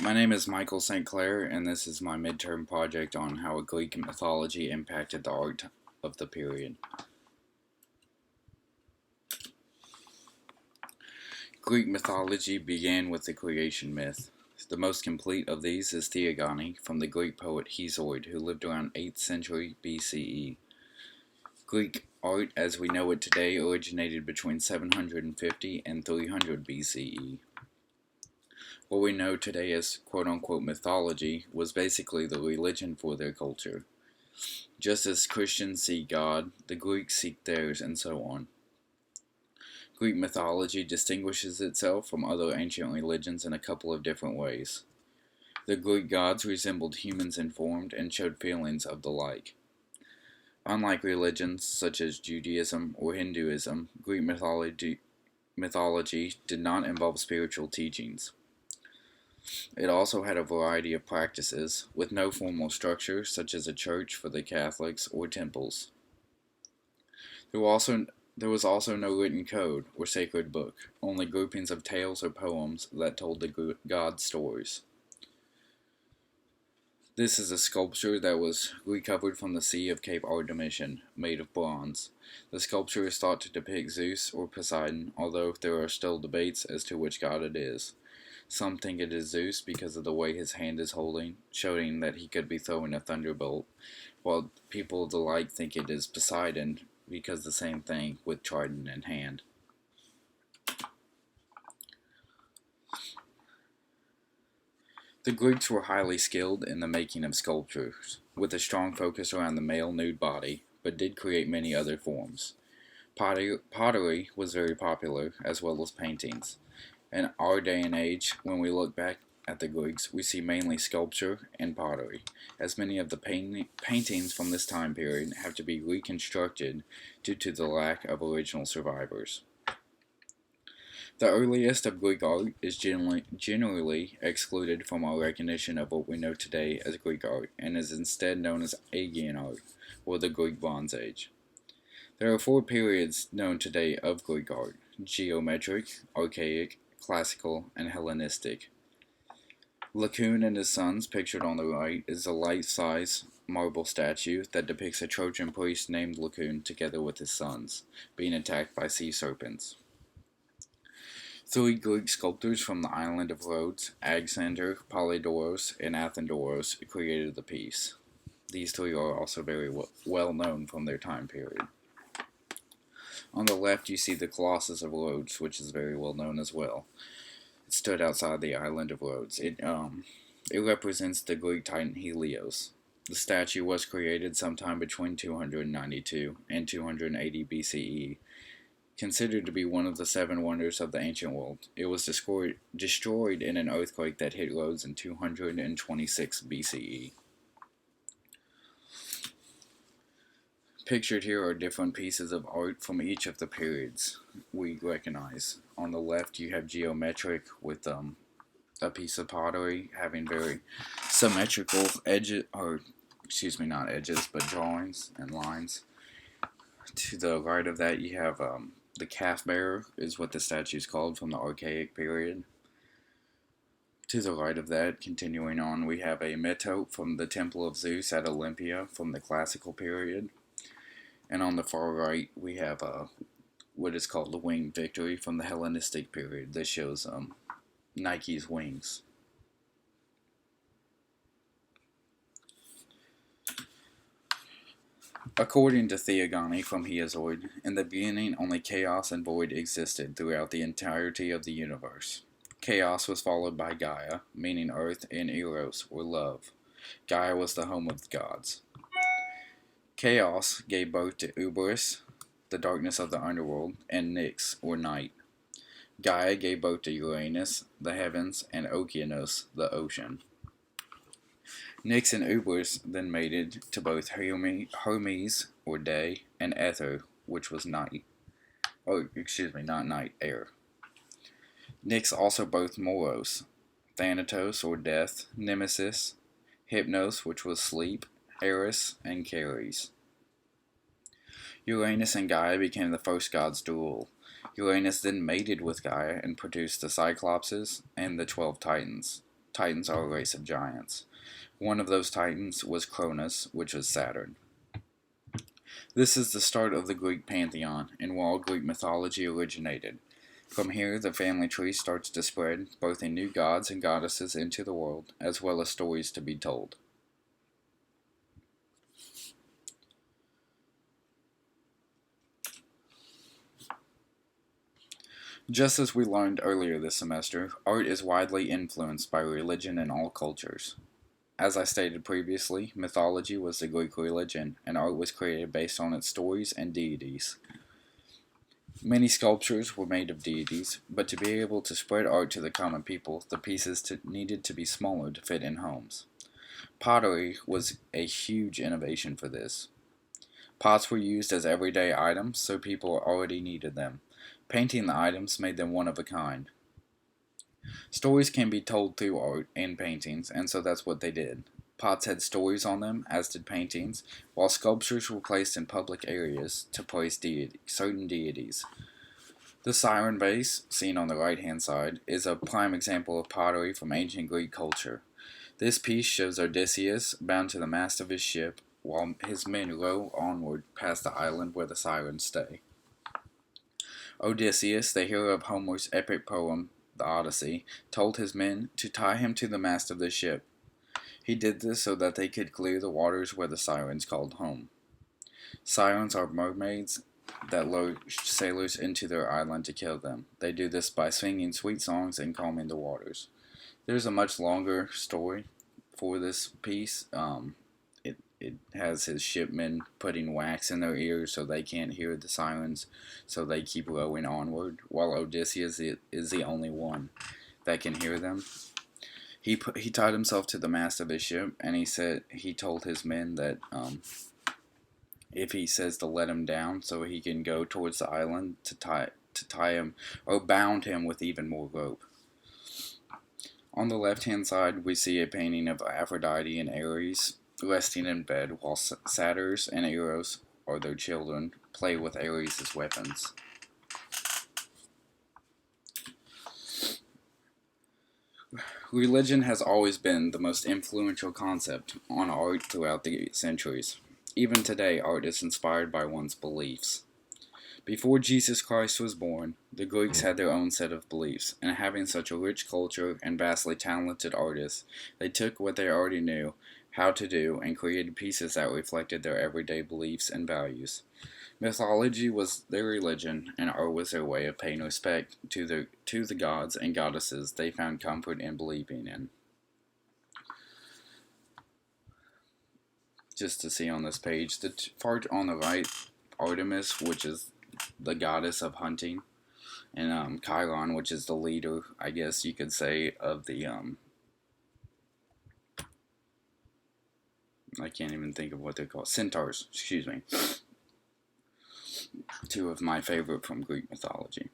My name is Michael St.Clair, and this is my midterm project on how Greek mythology impacted the art of the period. Greek mythology began with the creation myth. The most complete of these is Theogony, from the Greek poet Hesiod, who lived around 8th century BCE. Greek art as we know it today originated between 750 and 300 BCE. What we know today as quote-unquote mythology was basically the religion for their culture. Just as Christians seek God, the Greeks seek theirs, and so on. Greek mythology distinguishes itself from other ancient religions in a couple of different ways. The Greek gods resembled humans in form and showed feelings of the like. Unlike religions such as Judaism or Hinduism, Greek mythology did not involve spiritual teachings. It also had a variety of practices, with no formal structure such as a church for the Catholics or temples. There was also no written code or sacred book, only groupings of tales or poems that told the god stories. This is a sculpture that was recovered from the Sea of Cape Artemission, made of bronze. The sculpture is thought to depict Zeus or Poseidon, although there are still debates as to which god it is. Some think it is Zeus because of the way his hand is holding, showing that he could be throwing a thunderbolt, while people of the like think it is Poseidon because the same thing with trident in hand. The Greeks were highly skilled in the making of sculptures, with a strong focus around the male nude body, but did create many other forms. Pottery was very popular, as well as paintings. In our day and age, when we look back at the Greeks, we see mainly sculpture and pottery, as many of the paintings from this time period have to be reconstructed due to the lack of original survivors. The earliest of Greek art is generally excluded from our recognition of what we know today as Greek art, and is instead known as Aegean art, or the Greek Bronze Age. There are 4 periods known today of Greek art: geometric, archaic, classical, and Hellenistic. Laocoon and his sons, pictured on the right, is a life-size marble statue that depicts a Trojan priest named Laocoon together with his sons, being attacked by sea serpents. 3 Greek sculptors from the island of Rhodes, Alexander, Polydoros, and Athenodorus, created the piece. These 3 are also very well known from their time period. On the left you see the Colossus of Rhodes, which is very well known as well. It stood outside the island of Rhodes. It represents the Greek titan Helios. The statue was created sometime between 292 and 280 BCE. Considered to be one of the 7 wonders of the ancient world, it was destroyed in an earthquake that hit Rhodes in 226 BCE. Pictured here are different pieces of art from each of the periods we recognize. On the left you have geometric with a piece of pottery having very symmetrical edges, not edges, but drawings and lines. To the right of that you have the calf bearer is what the statue is called, from the archaic period. To the right of that, continuing on, we have a metope from the Temple of Zeus at Olympia from the classical period. And on the far right, we have what is called the Winged Victory from the Hellenistic period. This shows Nike's wings. According to Theogony from Hesiod, in the beginning only chaos and void existed throughout the entirety of the universe. Chaos was followed by Gaia, meaning earth, and Eros, or love. Gaia was the home of the gods. Chaos gave birth to Uberus, the darkness of the underworld, and Nyx, or night. Gaia gave birth to Uranus, the heavens, and Okeanos, the ocean. Nyx and Uberus then mated to both Hermes, or day, and Ether, which was night. Not night, air. Nyx also birthed Moros, Thanatos, or death, Nemesis, Hypnos, which was sleep, Eris, and Ceres. Uranus and Gaia became the first gods to rule. Uranus then mated with Gaia and produced the Cyclopses and the 12 Titans. Titans are a race of giants. One of those titans was Cronus, which was Saturn. This is the start of the Greek pantheon, and where all Greek mythology originated. From here, the family tree starts to spread, both in new gods and goddesses into the world, as well as stories to be told. Just as we learned earlier this semester, art is widely influenced by religion in all cultures. As I stated previously, mythology was the Greek religion, and art was created based on its stories and deities. Many sculptures were made of deities, but to be able to spread art to the common people, the pieces needed to be smaller to fit in homes. Pottery was a huge innovation for this. Pots were used as everyday items, so people already needed them. Painting the items made them one of a kind. Stories can be told through art and paintings, and so that's what they did. Pots had stories on them, as did paintings, while sculptures were placed in public areas to praise certain deities. The siren vase, seen on the right-hand side, is a prime example of pottery from ancient Greek culture. This piece shows Odysseus bound to the mast of his ship, while his men row onward past the island where the sirens stay. Odysseus, the hero of Homer's epic poem, the Odyssey, told his men to tie him to the mast of the ship. He did this so that they could clear the waters where the sirens called home. Sirens are mermaids that lure sailors into their island to kill them. They do this by singing sweet songs and calming the waters. There's a much longer story for this piece. It has his shipmen putting wax in their ears so they can't hear the sirens, so they keep rowing onward, while Odysseus is the only one that can hear them. He tied himself to the mast of his ship, and he told his men that if he says to let him down, so he can go towards the island to tie him or bound him with even more rope. On the left-hand side, we see a painting of Aphrodite and Ares resting in bed, while Satyrs and Eros, or their children, play with Ares as weapons. Religion has always been the most influential concept on art throughout the centuries. Even today, art is inspired by one's beliefs. Before Jesus Christ was born, the Greeks had their own set of beliefs, and having such a rich culture and vastly talented artists, they took what they already knew how to do and created pieces that reflected their everyday beliefs and values. Mythology was their religion, and art was their way of paying respect to the gods and goddesses they found comfort in believing in. Just to see on this page, the part on the right, Artemis, which is the goddess of hunting, and Chiron, which is the leader, I guess you could say, of the I can't even think of what they're called. Centaurs, excuse me. Two of my favorite from Greek mythology.